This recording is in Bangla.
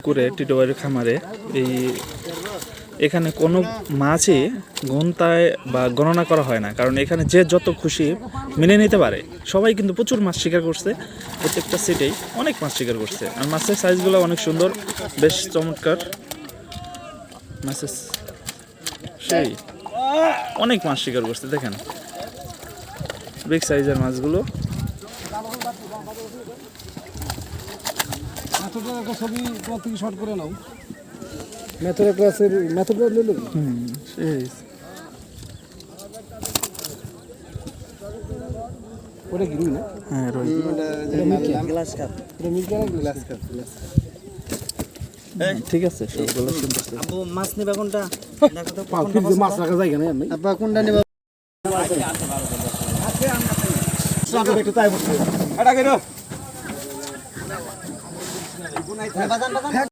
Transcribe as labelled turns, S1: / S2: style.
S1: করে টিটোবাড়ির খামারে এখানে কোনো মাছই গন্তায় বা গণনা করা হয় না, কারণ এখানে যে যত খুশি মেনে নিতে পারে। সবাই কিন্তু প্রচুর মাছ শিকার করছে, প্রত্যেকটা সিটেই অনেক মাছ শিকার করছে। আর মাছের সাইজগুলো অনেক সুন্দর, বেশ চমৎকার মাছের, সেই অনেক মাছ শিকার করছে। দেখেন বিগ সাইজের মাছগুলো।
S2: ছবি থেকে শর্ট করে নাও, মেথড ক্লাসের মেথড নিলো।
S1: সেই
S2: ওটা কি রুই না?
S1: হ্যাঁ রুই।
S2: গ্লাস কাপ, এটা মিল্কি না গ্লাস কাপ?
S1: ঠিক আছে, সবগুলো শুনতেছি।
S3: আব্বু মাছ নিবা কোনটা? দেখো তো
S2: পাও ফ্রিজে মাছ রাখা যায় না আমি।
S3: আব্বা কোনটা নিবা?
S2: একটু তাই বলছি। এটা কইরো।